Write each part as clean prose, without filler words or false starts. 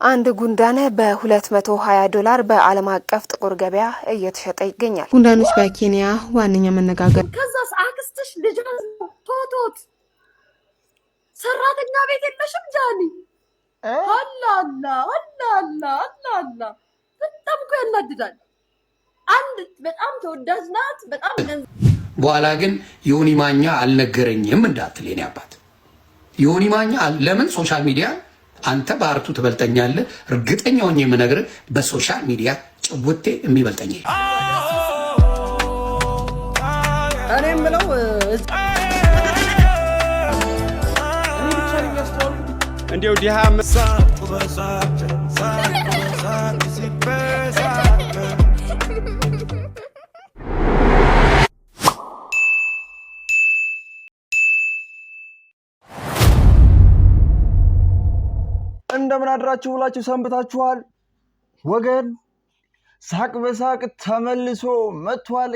አንድ ጉንዳን በ$220 በዓለም አቀፍ ጥቁር ገበያ እየተሸጠ ይገኛል። ጉንዳኖች በኬንያ ዋነኛ መነጋገር። ከዛስ አክስትሽ ልጅ ቶቶት ሰራተኛ ቤት የለሽም ጃኒ? አላላ አላላ አላላ በጣም እኮ ያናድዳል። አንድ በጣም ተወዳጅ ናት። በጣም በኋላ ግን ዮኒ ማኛ አልነገረኝም እንዳትል የኔ አባት። ዮኒ ማኛ ለምን ሶሻል ሚዲያ አንተ በአርቱ ትበልጠኛለህ? እርግጠኛ ሆኜ የምነግርህ በሶሻል ሚዲያ ጭውቴ የሚበልጠኝ እኔም ብለው እንዲው ዲሃ እንደምን አድራችሁ ብላችሁ ሰንብታችኋል ወገን? ሳቅ በሳቅ ተመልሶ መጥቷል።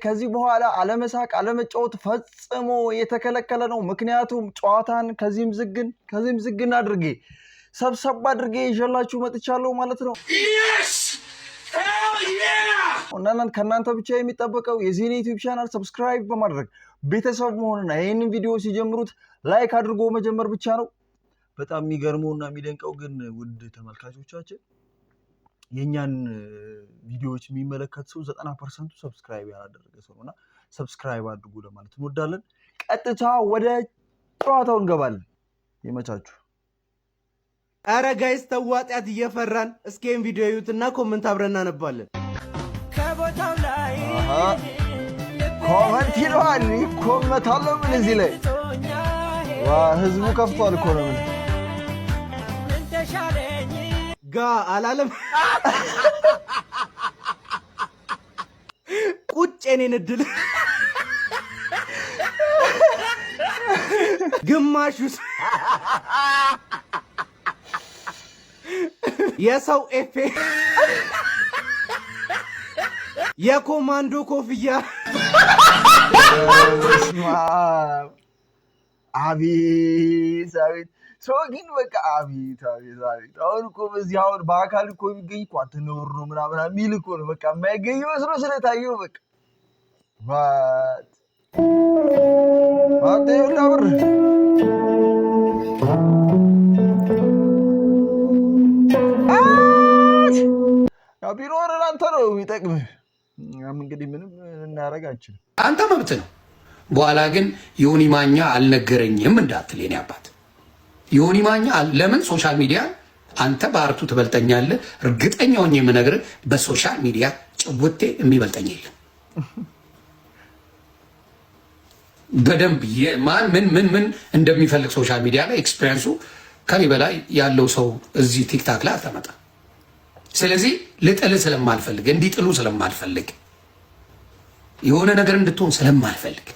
ከዚህ በኋላ አለመሳቅ አለመጫወት ፈጽሞ የተከለከለ ነው። ምክንያቱም ጨዋታን ከዚህም ዝግን አድርጌ ሰብሰብ አድርጌ ይዤላችሁ መጥቻለሁ ማለት ነው። እናንተ ከናንተ ብቻ የሚጠበቀው የዚህን ዩቲዩብ ቻናል ሰብስክራይብ በማድረግ ቤተሰብ መሆንና ይህንን ቪዲዮ ሲጀምሩት ላይክ አድርጎ መጀመር ብቻ ነው። በጣም የሚገርመውና የሚደንቀው ግን ውድ ተመልካቾቻችን የኛን ቪዲዮዎች የሚመለከት ሰው 90% ሰብስክራይብ ያላደረገ ሰውና ሰብስክራይብ አድርጉ ለማለት እንወዳለን። ቀጥታ ወደ ጨዋታው እንገባለን። ይመቻችሁ። አረ ጋይስ ተዋጣት እየፈራን እስኪን ቪዲዮ እዩትና ኮሜንት አብረን እናነባለን። ከቦታው ላይ ኮሜንት ይሏል ኮሜንታለው ምን እዚህ ላይ ዋ ህዝቡ ከፍቷል እኮ ነው። ምን ተሻለኝ ጋ አላለም ቁጭ የኔን እድል ግማሹስ የሰው ኤፌ የኮማንዶ ኮፍያ አቤት ሰው ግን በቃ አቤት። አሁን እኮ በዚህ አሁን በአካል እኮ የሚገኝ እኮ አንተ ነውር ነው ምናምን የሚል እኮ ነው። በቃ የማይገኝ መስሎ ስለታየው በቃ ማቴ ሁላብር ቢኖር አንተ ነው የሚጠቅምህ። እንግዲህ ምንም እናደርግ አንችልም። አንተ መብት ነው። በኋላ ግን ዮኒ ማኛ አልነገረኝም እንዳትል የኔ አባት። ዮኒ ማኛ ለምን ሶሻል ሚዲያ አንተ በአርቱ ትበልጠኛለህ? እርግጠኛ ሆኜ የምነግርህ በሶሻል ሚዲያ ጭውቴ የሚበልጠኝ የለም። በደንብ ማን ምን እንደሚፈልግ ሶሻል ሚዲያ ላይ ኤክስፔሪንሱ ከኔ በላይ ያለው ሰው እዚህ ቲክታክ ላይ አታመጣ። ስለዚህ ልጥልህ ስለማልፈልግ እንዲጥሉ ስለማልፈልግ የሆነ ነገር እንድትሆን ስለማልፈልግ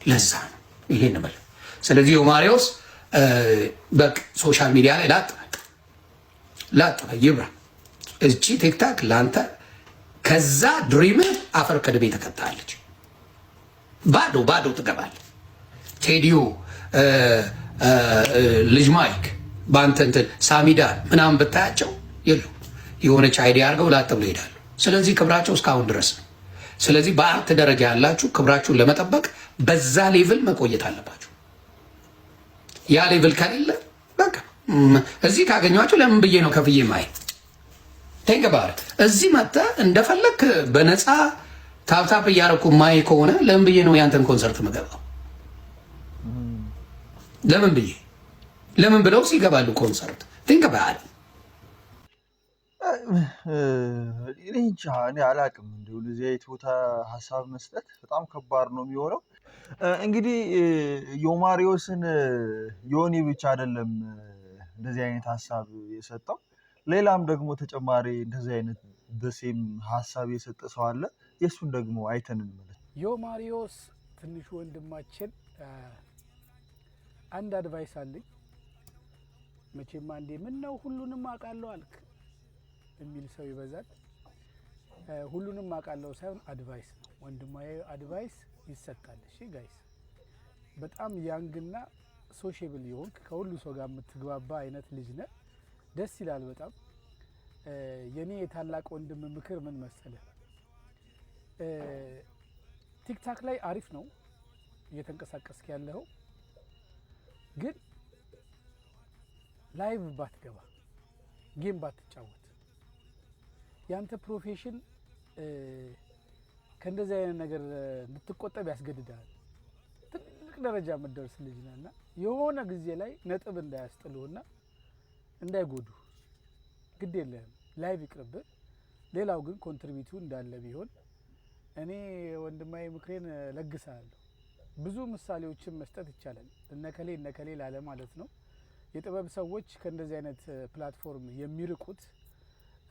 ለዛ ነው ይሄን ነው። ስለዚህ ዮማሪዎስ በቃ ሶሻል ሚዲያ ላይ ላጥ ይብራ እቺ ቲክታክ ላንተ ከዛ ድሪም አፈር ከድቤ ተከታለች። ባዶ ትገባለህ። ቴዲዮ ልጅ ማይክ ባንተ እንትን ሳሚዳን ምናምን ብታያቸው የሉ የሆነች አይዲያ አድርገው ላጥ ብለው ይሄዳሉ። ስለዚህ ክብራቸው እስካሁን ድረስ ነው። ስለዚህ በአርት ደረጃ ያላችሁ ክብራችሁን ለመጠበቅ በዛ ሌቭል መቆየት አለባችሁ። ያ ሌቭል ከሌለ በቃ እዚህ ካገኘኋቸው ለምን ብዬ ነው ከፍዬ ማይ ተንገባር እዚህ መጣ እንደፈለክ በነፃ ታፕታፕ እያደረኩ ማይ ከሆነ ለምን ብዬ ነው ያንተን ኮንሰርት መገባው? ለምን ብለው ሲገባሉ ኮንሰርት ተንገባር እኔ አላቅም። እንደው ለዚህ አይነት ቦታ ሀሳብ መስጠት በጣም ከባድ ነው የሚሆነው። እንግዲህ ዮማሪዎስን ዮኒ ብቻ አይደለም እንደዚህ አይነት ሀሳብ የሰጠው፣ ሌላም ደግሞ ተጨማሪ እንደዚህ አይነት በሴም ሀሳብ የሰጠ ሰው አለ። የእሱን ደግሞ አይተን እንመለስ። ዮማሪዎስ ትንሹ ወንድማችን አንድ አድቫይስ አለኝ። መቼም አንዴ ምን ነው ሁሉንም አውቃለሁ አልክ የሚል ሰው ይበዛል። ሁሉንም አውቃለሁ ሳይሆን አድቫይስ ነው ወንድማዬ፣ አድቫይስ ይሰጣል። እሺ ጋይስ፣ በጣም ያንግና ሶሻብል ይሆን ከሁሉ ሰው ጋር የምትግባባ አይነት ልጅ ነህ። ደስ ይላል በጣም። የኔ የታላቅ ወንድም ምክር ምን መሰለ? ቲክታክ ላይ አሪፍ ነው እየተንቀሳቀስክ ያለው፣ ግን ላይቭ ባትገባ፣ ጌም ባትጫወት፣ ያንተ ፕሮፌሽን ከእንደዚህ አይነት ነገር እንድትቆጠብ ያስገድዳል። ትልቅ ደረጃ የምትደርስ ልጅ ነህና የሆነ ጊዜ ላይ ነጥብ እንዳያስጥሉህና እንዳይጎዱ ግድ የለህም። ላይቭ ይቅርብህ። ሌላው ግን ኮንትሪቢዩቱ እንዳለ ቢሆን እኔ ወንድማዊ ምክሬን ለግሳለሁ። ብዙ ምሳሌዎችን መስጠት ይቻላል፣ እነከሌ ላለ ማለት ነው። የጥበብ ሰዎች ከእንደዚህ አይነት ፕላትፎርም የሚርቁት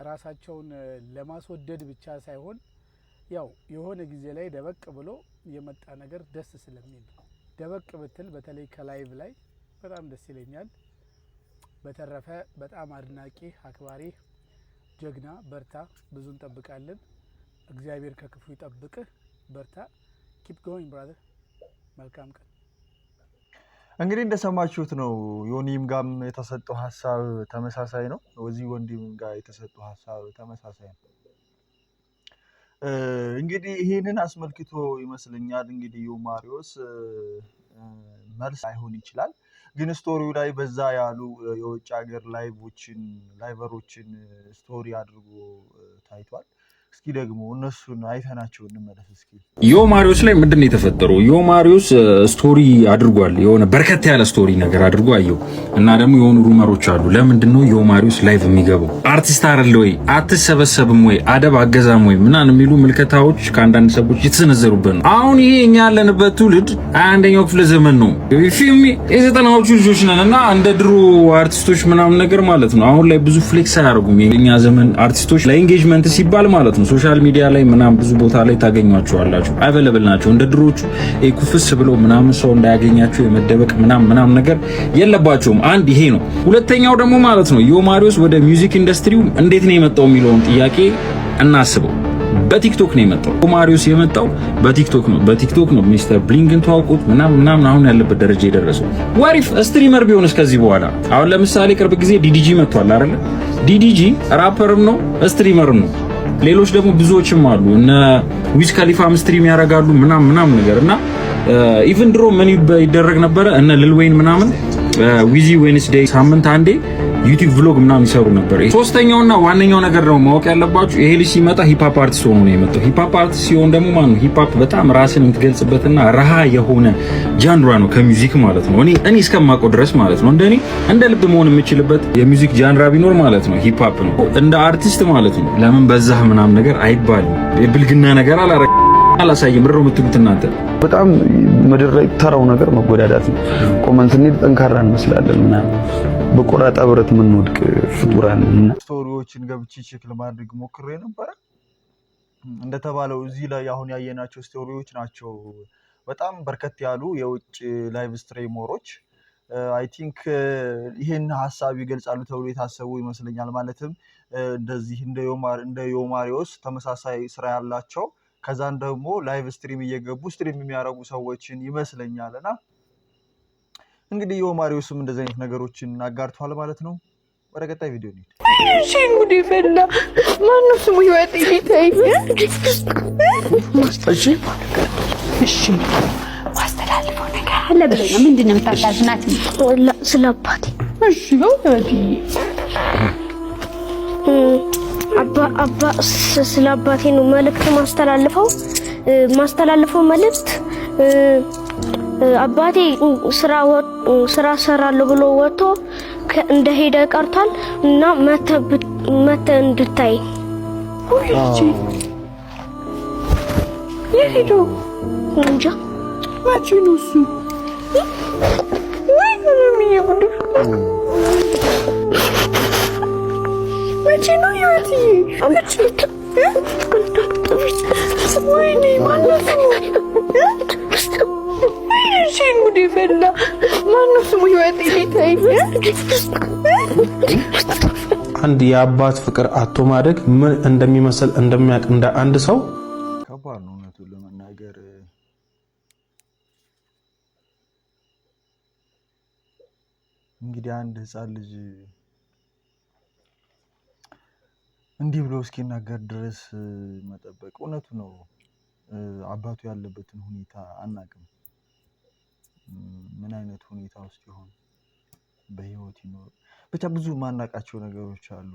ራሳቸውን ለማስወደድ ብቻ ሳይሆን ያው የሆነ ጊዜ ላይ ደበቅ ብሎ የመጣ ነገር ደስ ስለሚል ነው። ደበቅ ብትል በተለይ ከላይቭ ላይ በጣም ደስ ይለኛል። በተረፈ በጣም አድናቂ አክባሪ ጀግና፣ በርታ። ብዙ እንጠብቃለን። እግዚአብሔር ከክፉ ይጠብቅህ። በርታ። ኪፕ ጎይንግ ብራዘር። መልካም ቀን። እንግዲህ እንደሰማችሁት ነው። ዮኒም ጋም የተሰጠው ሀሳብ ተመሳሳይ ነው። እዚህ ወንድም ጋር የተሰጠው ሀሳብ ተመሳሳይ ነው። እንግዲህ ይሄንን አስመልክቶ ይመስለኛል እንግዲህ ዮማሪዎስ መልስ አይሆን ይችላል፣ ግን ስቶሪው ላይ በዛ ያሉ የውጭ ሀገር ላይቨሮችን ስቶሪ አድርጎ ታይቷል። እስኪ ደግሞ እነሱን አይተናቸው እንመለስ። እስኪ ዮማሪዎስ ላይ ምንድን ነው የተፈጠረው? ዮማሪዎስ ስቶሪ አድርጓል። የሆነ በርከት ያለ ስቶሪ ነገር አድርጎ አየው እና ደግሞ የሆኑ ሩመሮች አሉ። ለምንድን ነው ዮማሪዎስ ላይቭ የሚገባው? አርቲስት አይደለ ወይ? አትሰበሰብም ወይ? አደብ አገዛም ወይ? ምናምን የሚሉ ምልከታዎች ከአንዳንድ ሰዎች የተሰነዘሩበት ነው። አሁን ይሄ እኛ ያለንበት ትውልድ 21ኛው ክፍለ ዘመን ነው። ፊልም የዘጠናዎቹ ልጆች ነን እና እንደ ድሮ አርቲስቶች ምናምን ነገር ማለት ነው አሁን ላይ ብዙ ፍሌክስ አያደርጉም። የኛ ዘመን አርቲስቶች ለኢንጌጅመንት ሲባል ማለት ነው ሶሻል ሚዲያ ላይ ምናምን ብዙ ቦታ ላይ ታገኟቸዋላችሁ። አቬለብል ናቸው። እንደ ድሮቹ ኩፍስ ብሎ ምናምን ሰው እንዳያገኛቸው የመደበቅ ምናምን ነገር የለባቸውም። አንድ ይሄ ነው። ሁለተኛው ደግሞ ማለት ነው ዮማሪዎስ ወደ ሚውዚክ ኢንዱስትሪው እንዴት ነው የመጣው የሚለውን ጥያቄ እናስበው። በቲክቶክ ነው የመጣው። ዮማሪዎስ የመጣው በቲክቶክ ነው። በቲክቶክ ነው ሚስተር ብሊንግን ተዋውቁት ምናምን አሁን ያለበት ደረጃ የደረሰው። ዋሪፍ ስትሪመር ቢሆንስ ከዚህ በኋላ አሁን ለምሳሌ ቅርብ ጊዜ ዲዲጂ መጥቷል አይደል? ዲዲጂ ራፐርም ነው ስትሪመርም ነው። ሌሎች ደግሞ ብዙዎችም አሉ። እነ ዊዝ ካሊፋም ስትሪም ያደርጋሉ ምናምን ነገር እና ኢቭን ድሮ ምን ይደረግ ነበረ እነ ሊል ዌይን ምናምን ዊዚ ዌንስዴይ ሳምንት አንዴ ዩቲዩብ ቭሎግ ምናምን ይሰሩ ነበር። ሶስተኛውና ዋነኛው ነገር ነው ማወቅ ያለባችሁ፣ ይሄ ልጅ ሲመጣ ሂፕ ሆፕ አርቲስት ሆኖ ነው የመጣው። ሂፕ ሆፕ አርቲስት ሲሆን ደግሞ ማን ነው ሂፕ ሆፕ በጣም ራስን የምትገልጽበትና ረሃ የሆነ ጃንራ ነው ከሚውዚክ ማለት ነው። እኔ እስከማውቀው ድረስ ማለት ነው እንደኔ እንደ ልብ መሆን የምችልበት የሚውዚክ ጃንራ ቢኖር ማለት ነው ሂፕ ሆፕ ነው። እንደ አርቲስት ማለት ነው ለምን በዛህ ምናምን ነገር አይባልም። የብልግና ነገር አላሳይም ብሮ የምትሉት እናንተ በጣም ምድር ላይ ተራው ነገር መጎዳዳት ነው። ቆመን ስንሄድ ጠንካራ እንመስላለን ምናምን በቆራጣ ብረት የምንወድቅ ፍጡራን እና ስቶሪዎችን ገብቼ ቼክ ለማድረግ ሞክሬ ነበረ። እንደተባለው እዚህ ላይ አሁን ያየናቸው ስቶሪዎች ናቸው በጣም በርከት ያሉ የውጭ ላይቭ ስትሪመሮች አይ ቲንክ ይሄን ሐሳብ ይገልጻሉ ተብሎ የታሰቡ ይመስለኛል። ማለትም እንደዚህ እንደ ዮማሪዎስ ተመሳሳይ ስራ ያላቸው ከዛን ደግሞ ላይቭ ስትሪም እየገቡ ስትሪም የሚያደርጉ ሰዎችን ይመስለኛልና እንግዲህ ዮማሪዎስም እንደዚህ አይነት ነገሮችን አጋርቷል ማለት ነው። ወደ ቀጣይ ቪዲዮ እንሂድ። እሺ ሙዲ ፈላ ማነው ስሙ ይወጥ ይታይ እሺ ማስተላለፈው ነገር አለ ብለኝ ነው። ምንድነው የምታስተላልፍናት? ስለ አባቴ። እሺ ነው ወዲ አባ ስለ አባቴ ነው መልእክት ማስተላለፈው መልእክት አባቴ ስራ ሰራለሁ ብሎ ወጥቶ እንደሄደ ቀርቷል እና መተ እንድታይ ሁሉጂ የሄዶ እንጃ ማቺ ነው እሱ ወይ ምንም ይሁን ማቺ ነው ያቲ ማቺ ወይኔ ማለት ነው እሺ ሙዲ ፈላ ማነው ስሙ ይወጥ ይታይ አንድ የአባት ፍቅር አቶ ማደግ ምን እንደሚመስል እንደሚያውቅ እንደ አንድ ሰው ከባድ ነው እውነቱን ለመናገር። እንግዲህ አንድ ህፃን ልጅ እንዲህ ብሎ እስኪናገር ድረስ መጠበቅ እውነቱ ነው። አባቱ ያለበትን ሁኔታ አናቅም። ምን አይነት ሁኔታ ውስጥ ይሆን በህይወት ይኖር ብቻ ብዙ ማናቃቸው ነገሮች አሉ።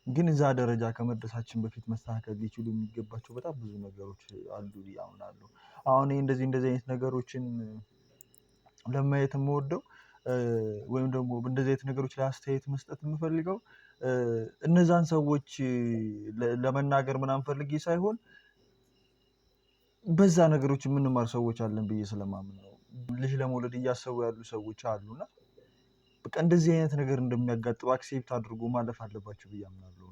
ግን እዛ ደረጃ ከመድረሳችን በፊት መስተካከል ሊችሉ የሚገባቸው በጣም ብዙ ነገሮች አሉ ያምናለሁ። አሁን እንደዚህ አይነት ነገሮችን ለማየት የምወደው ወይም ደግሞ እንደዚህ አይነት ነገሮች ላይ አስተያየት መስጠት የምፈልገው እነዛን ሰዎች ለመናገር ምናምን ፈልጌ ሳይሆን በዛ ነገሮች የምንማር ሰዎች አለን ብዬ ስለማምን ነው። ልጅ ለመውለድ እያሰቡ ያሉ ሰዎች አሉና በቃ እንደዚህ አይነት ነገር እንደሚያጋጥም አክሴፕት አድርጎ ማለፍ አለባቸው ብዬ አምናለሁ።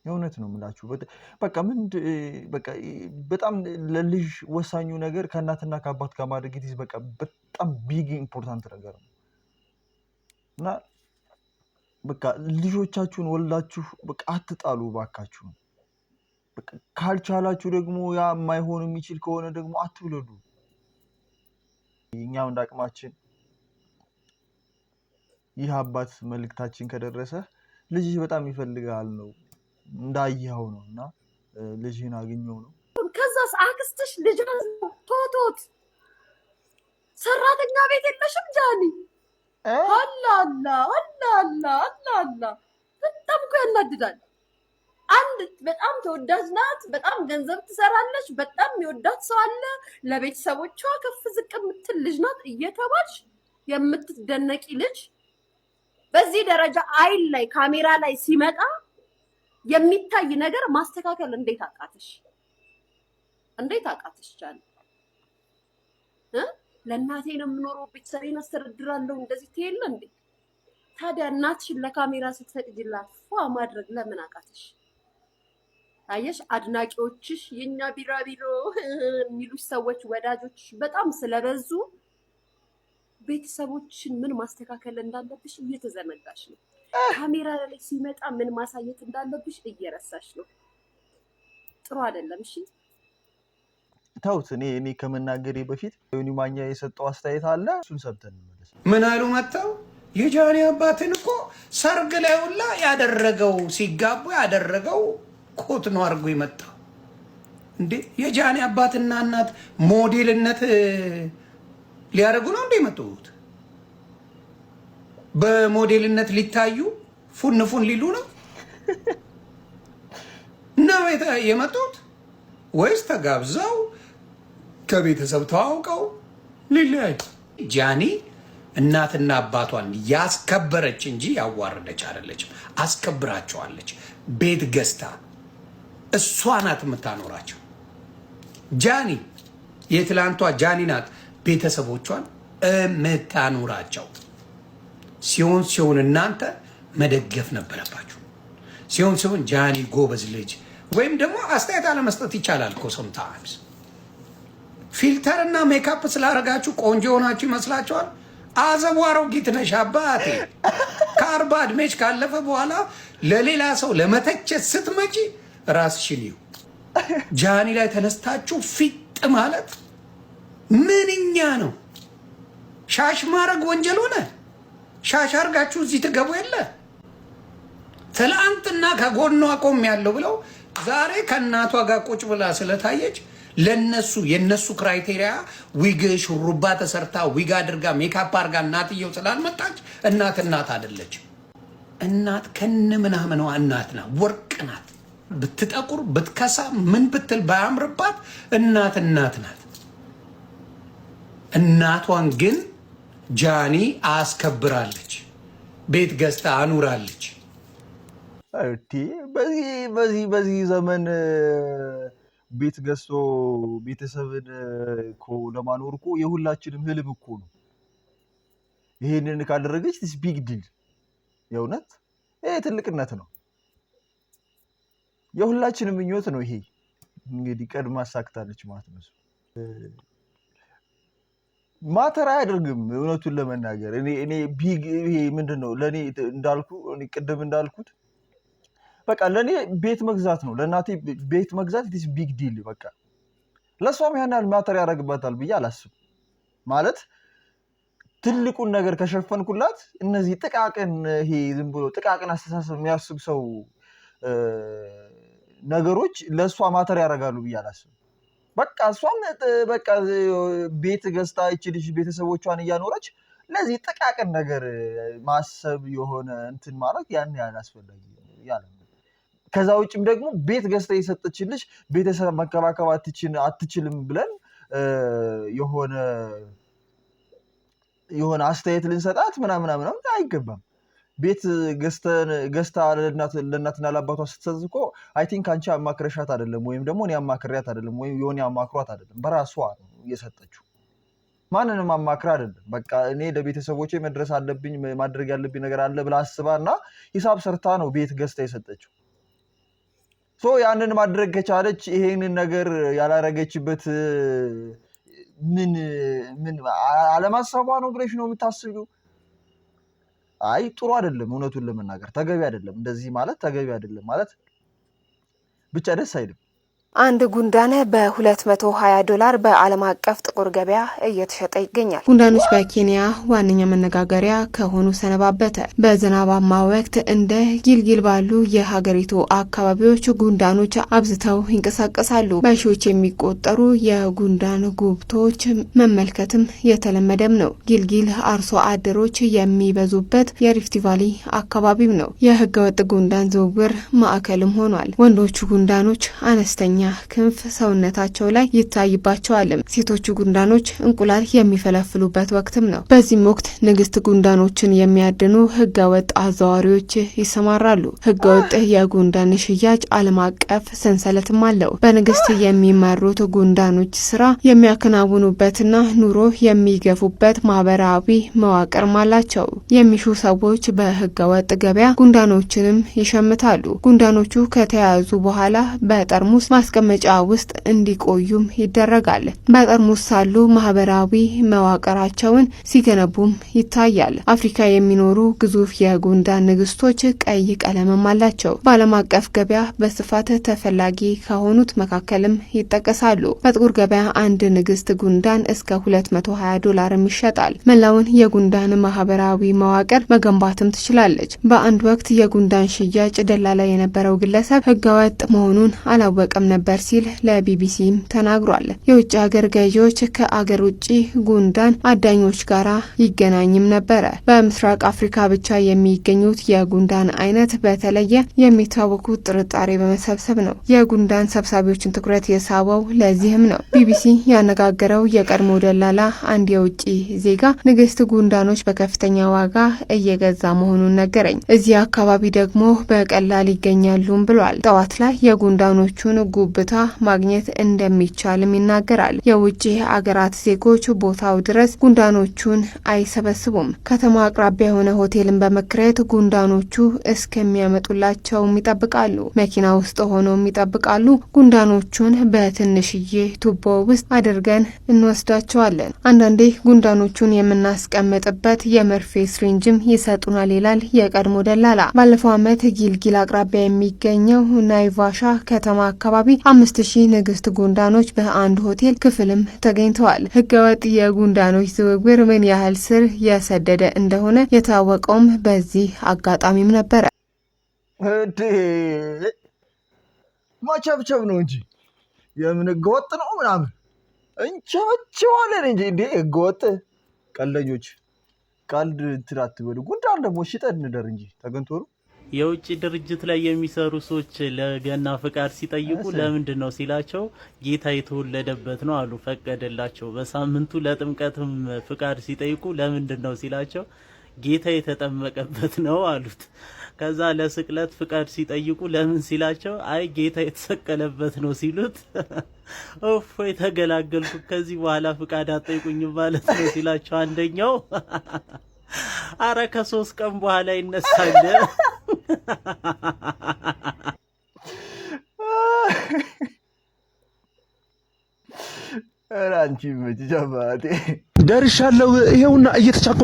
የእውነት ነው የምላችሁ። በቃ በቃ በጣም ለልጅ ወሳኙ ነገር ከእናትና ከአባት ጋር ማድረግ በቃ በጣም ቢግ ኢምፖርታንት ነገር ነው እና በቃ ልጆቻችሁን ወልዳችሁ በቃ አትጣሉ ባካችሁ። በቃ ካልቻላችሁ ደግሞ ያ የማይሆን የሚችል ከሆነ ደግሞ አትውለዱ። እኛም እንዳቅማችን ይህ አባት መልእክታችን ከደረሰ ልጅህ በጣም ይፈልጋል ነው እንዳየኸው ነው እና ልጅህን አግኘው ነው። ከዛስ አክስትሽ ልጅ ቶቶት ሰራተኛ ቤት የለሽም ጃኒ? አላላ አላላ አላላ በጣም እኮ ያናድዳል። አንድ በጣም ተወዳጅ ናት፣ በጣም ገንዘብ ትሰራለች፣ በጣም የሚወዳት ሰው አለ፣ ለቤተሰቦቿ ከፍ ዝቅ የምትል ልጅ ናት እየተባልሽ የምትደነቂ ልጅ በዚህ ደረጃ አይን ላይ ካሜራ ላይ ሲመጣ የሚታይ ነገር ማስተካከል እንዴት አቃተሽ? እንዴት አቃተሽ ጃኒ? ለእናቴ ነው የምኖረው ቤተሰቤን አስተዳድራለሁ እንደዚህ ትይል እንዴ? ታዲያ እናትሽን ለካሜራ ስትፈቅጂላት ፏ ማድረግ ለምን አቃተሽ? አየሽ፣ አድናቂዎችሽ የኛ ቢራቢሮ የሚሉሽ ሰዎች ወዳጆችሽ በጣም ስለበዙ ቤተሰቦችን ምን ማስተካከል እንዳለብሽ እየተዘነጋሽ ነው። ካሜራ ላይ ሲመጣ ምን ማሳየት እንዳለብሽ እየረሳሽ ነው። ጥሩ አይደለም። እሺ ተውት። እኔ ከመናገሬ በፊት ዮኒ ማኛ የሰጠው አስተያየት አለ፣ እሱን ሰምተን እንመለስ። ምን አሉ መጣው የጃኒ አባትን እኮ ሰርግ ላይ ሁላ ያደረገው ሲጋቡ ያደረገው ኮት ነው አድርጎ የመጣው እንዴ? የጃኒ አባትና እናት ሞዴልነት ሊያደርጉ ነው እንዴ የመጡት? በሞዴልነት ሊታዩ ፉን ሊሉ ነው የመጡት ወይስ ተጋብዘው ከቤተሰብ ተዋውቀው ሊለያዩ? ጃኒ እናትና አባቷን ያስከበረች እንጂ ያዋረደች አይደለችም። አስከብራቸዋለች። ቤት ገዝታ እሷ ናት የምታኖራቸው። ጃኒ የትላንቷ ጃኒ ናት ቤተሰቦቿን የምታኖራቸው። ሲሆን እናንተ መደገፍ ነበረባችሁ። ሲሆን ጃኒ ጎበዝ ልጅ ወይም ደግሞ አስተያየት አለመስጠት ይቻላል እኮ ሰምታይምስ። ፊልተር እና ሜካፕ ስላደረጋችሁ ቆንጆ ሆናችሁ ይመስላችኋል? አዘቧረው ጊትነሽ አባቴ። ከ40 ዕድሜሽ ካለፈ በኋላ ለሌላ ሰው ለመተቸት ስትመጪ ራስሽን ይሁ። ጃኒ ላይ ተነስታችሁ ፊጥ ማለት ምንኛ ነው? ሻሽ ማድረግ ወንጀል ሆነ? ሻሽ አርጋችሁ እዚህ ትገቡ የለ? ትላንትና ከጎኗ ቆም ያለው ብለው ዛሬ ከእናቷ ጋር ቁጭ ብላ ስለታየች ለነሱ የነሱ ክራይቴሪያ ዊግ ሹሩባ ተሰርታ ዊግ አድርጋ ሜካፕ አድርጋ እናትየው ስላልመጣች እናት አይደለችም። እናት ከነ ምናምኗ እናት ናት፣ ወርቅ ናት። ብትጠቁር ብትከሳ ምን ብትል ባያምርባት እናት ናት። እናቷን ግን ጃኒ አስከብራለች፣ ቤት ገዝታ አኑራለች። በዚህ ዘመን ቤት ገዝቶ ቤተሰብን እኮ ለማኖር እኮ የሁላችንም ህልም እኮ ነው። ይሄንን ካደረገች ዲስ ቢግ ዲል። የእውነት ይሄ ትልቅነት ነው፣ የሁላችንም ምኞት ነው። ይሄ እንግዲህ ቀድማ አሳክታለች ማለት ነው። ማተር አያደርግም እውነቱን ለመናገር እኔ ቢግ ይሄ ምንድነው ለኔ ቅድም እንዳልኩት በቃ ለኔ ቤት መግዛት ነው። ለእናቴ ቤት መግዛት ዲስ ቢግ ዲል። በቃ ለሷም ያን ያህል ማተር ያደርግባታል ብዬ አላስብም። ማለት ትልቁን ነገር ከሸፈንኩላት እነዚህ ጥቃቅን ይሄ ዝም ብሎ ጥቃቅን አስተሳሰብ የሚያስብ ሰው ነገሮች ለሷ ማተር ያደርጋሉ ብዬ አላስብም። በቃ እሷም በቃ ቤት ገዝታ እቺ ልጅ ቤተሰቦቿን እያኖረች ለዚህ ጥቃቅን ነገር ማሰብ የሆነ እንትን ማለት ያን ያላስፈልግ ያለ ከዛ ውጭም ደግሞ ቤት ገዝታ የሰጠችልሽ ቤተሰብ መከባከብ አትችልም ብለን የሆነ አስተያየት ልንሰጣት ምናምን አይገባም። ቤት ገዝታ ለእናትና ለአባቷ ስትሰጥ እኮ አይ ቲንክ አንቺ አማክረሻት አይደለም ወይም ደግሞ እኔ አማክሪያት አይደለም ወይም የሆነ አማክሯት አይደለም፣ በራሷ ነው የሰጠችው። ማንንም አማክራ አይደለም። በቃ እኔ ለቤተሰቦቼ መድረስ አለብኝ ማድረግ ያለብኝ ነገር አለ ብላ አስባና ሂሳብ ሰርታ ነው ቤት ገዝታ የሰጠችው። ያንን ማድረግ ከቻለች ይሄንን ነገር ያላረገችበት ምን አለማሰቧ ነው ብለሽ ነው የምታስቢው? አይ ጥሩ አይደለም። እውነቱን ለመናገር ተገቢ አይደለም። እንደዚህ ማለት ተገቢ አይደለም ማለት ብቻ ደስ አይልም። አንድ ጉንዳን $220 በዓለም አቀፍ ጥቁር ገበያ እየተሸጠ ይገኛል። ጉንዳኖች በኬንያ ዋነኛ መነጋገሪያ ከሆኑ ሰነባበተ። በዝናባማ ወቅት እንደ ጊልጊል ባሉ የሀገሪቱ አካባቢዎች ጉንዳኖች አብዝተው ይንቀሳቀሳሉ። በሺዎች የሚቆጠሩ የጉንዳን ጉብቶች መመልከትም የተለመደም ነው። ጊልጊል አርሶ አደሮች የሚበዙበት የሪፍት ቫሊ አካባቢም ነው። የህገወጥ ጉንዳን ዝውውር ማዕከልም ሆኗል። ወንዶቹ ጉንዳኖች አነስተኛ ክንፍ ሰውነታቸው ላይ ይታይባቸዋል። ሴቶቹ ጉንዳኖች እንቁላል የሚፈለፍሉበት ወቅትም ነው። በዚህም ወቅት ንግስት ጉንዳኖችን የሚያድኑ ህገወጥ አዘዋሪዎች ይሰማራሉ። ህገወጥ የጉንዳን ሽያጭ ዓለም አቀፍ ሰንሰለትም አለው። በንግስት የሚመሩት ጉንዳኖች ስራ የሚያከናውኑበትና ኑሮ የሚገፉበት ማህበራዊ መዋቅርም አላቸው። የሚሹ ሰዎች በህገወጥ ገበያ ጉንዳኖችንም ይሸምታሉ። ጉንዳኖቹ ከተያዙ በኋላ በጠርሙስ ማስቀመጫ ውስጥ እንዲቆዩም ይደረጋል። በጠርሙስ ሳሉ ማህበራዊ መዋቅራቸውን ሲገነቡም ይታያል። አፍሪካ የሚኖሩ ግዙፍ የጉንዳን ንግስቶች ቀይ ቀለምም አላቸው። በዓለም አቀፍ ገበያ በስፋት ተፈላጊ ከሆኑት መካከልም ይጠቀሳሉ። በጥቁር ገበያ አንድ ንግስት ጉንዳን እስከ $220 ይሸጣል። መላውን የጉንዳን ማህበራዊ መዋቅር መገንባትም ትችላለች። በአንድ ወቅት የጉንዳን ሽያጭ ደላላ የነበረው ግለሰብ ህገወጥ መሆኑን አላወቀም ነበር ሲል ለቢቢሲም ተናግሯል። የውጭ ሀገር ገዢዎች ከአገር ውጪ ጉንዳን አዳኞች ጋራ ይገናኝም ነበረ። በምስራቅ አፍሪካ ብቻ የሚገኙት የጉንዳን አይነት በተለየ የሚታወቁት ጥርጣሬ በመሰብሰብ ነው። የጉንዳን ሰብሳቢዎችን ትኩረት የሳበው ለዚህም ነው። ቢቢሲ ያነጋገረው የቀድሞ ደላላ አንድ የውጭ ዜጋ ንግስት ጉንዳኖች በከፍተኛ ዋጋ እየገዛ መሆኑን ነገረኝ። እዚህ አካባቢ ደግሞ በቀላል ይገኛሉም ብሏል። ጠዋት ላይ የጉንዳኖቹን ጉብታ ማግኘት እንደሚቻልም ይናገራል። የውጭ አገራት ዜጎች ቦታው ድረስ ጉንዳኖቹን አይሰበስቡም። ከተማ አቅራቢያ የሆነ ሆቴልን በመክራየት ጉንዳኖቹ እስከሚያመጡላቸውም ይጠብቃሉ። መኪና ውስጥ ሆነውም ይጠብቃሉ። ጉንዳኖቹን በትንሽዬ ቱቦ ውስጥ አድርገን እንወስዳቸዋለን። አንዳንዴ ጉንዳኖቹን የምናስቀምጥበት የመርፌ ስሪንጅም ይሰጡናል ይላል የቀድሞ ደላላ። ባለፈው ዓመት ጊልጊል አቅራቢያ የሚገኘው ናይቫሻ ከተማ አካባቢ 5000 ንግስት ጉንዳኖች በአንድ ሆቴል ክፍልም ተገኝተዋል። ህገወጥ የጉንዳኖች ዝውውር ምን ያህል ስር የሰደደ እንደሆነ የታወቀውም በዚህ አጋጣሚም ነበረ። ማቸብቸብ ነው እንጂ የምን ህገወጥ ነው ምናምን እንቸዋለን እንጂ ህገወጥ ቀልደኞች ቀልድ እንትን አትበሉ። ጉንዳን ደግሞ ሽጠን እንደር እንጂ ተገንቶ ነው። የውጭ ድርጅት ላይ የሚሰሩ ሰዎች ለገና ፍቃድ ሲጠይቁ ለምንድን ነው ሲላቸው ጌታ የተወለደበት ነው አሉ፣ ፈቀደላቸው። በሳምንቱ ለጥምቀትም ፍቃድ ሲጠይቁ ለምንድን ነው ሲላቸው ጌታ የተጠመቀበት ነው አሉት። ከዛ ለስቅለት ፍቃድ ሲጠይቁ ለምን ሲላቸው አይ ጌታ የተሰቀለበት ነው ሲሉት ኦፍ የተገላገልኩ ከዚህ በኋላ ፍቃድ አጠይቁኝ ማለት ነው ሲላቸው አንደኛው አረ ከ3 ቀን በኋላ ይነሳል። አንቺ መጃባቴ ደርሻለሁ። ይሄውና እየተቻኮ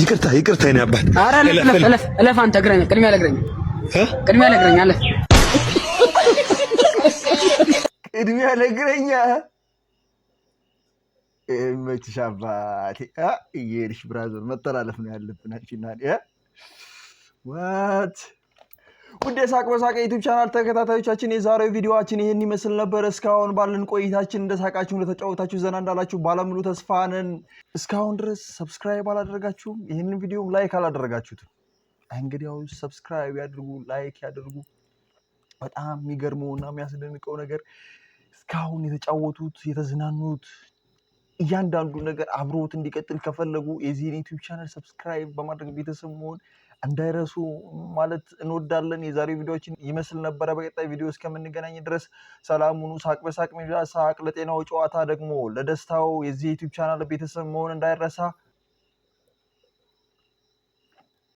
ይቅርታ የኔ አባት። አረ እለፍ አንተ እግረኛ ቅድሚያ ለእግረኛ አለፍ ቅድሚያ ለእግረኛ መችሽ አባቴ እየሄድሽ ብራዘር መተላለፍ ነው ያለብን አንቺና ዋት ውድ የሳቅ በሳቅ ዩቲዩብ ቻናል ተከታታዮቻችን የዛሬው ቪዲዮአችን ይሄን ይመስል ነበር። እስካሁን ባለን ቆይታችን እንደሳቃችሁ እንደተጫወታችሁ ዘና እንዳላችሁ ባለሙሉ ተስፋ ነን። እስካሁን ድረስ ሰብስክራይብ አላደረጋችሁም? ይሄንን ቪዲዮም ላይክ አላደረጋችሁትም? እንግዲያው ሰብስክራይብ ያድርጉ፣ ላይክ ያድርጉ። በጣም የሚገርመውና የሚያስደንቀው ነገር እስካሁን የተጫወቱት የተዝናኑት እያንዳንዱ ነገር አብሮት እንዲቀጥል ከፈለጉ የዚህን ዩቲዩብ ቻናል ሰብስክራይብ በማድረግ ቤተሰብ መሆን እንዳይረሱ ማለት እንወዳለን። የዛሬው ቪዲዮችን ይመስል ነበረ። በቀጣይ ቪዲዮ እስከምንገናኝ ድረስ ሰላም ሁኑ። ሳቅ በሳቅ ሚዲያ፣ ሳቅ ለጤናው፣ ጨዋታ ደግሞ ለደስታው። የዚህ ዩቲዩብ ቻናል ቤተሰብ መሆን እንዳይረሳ።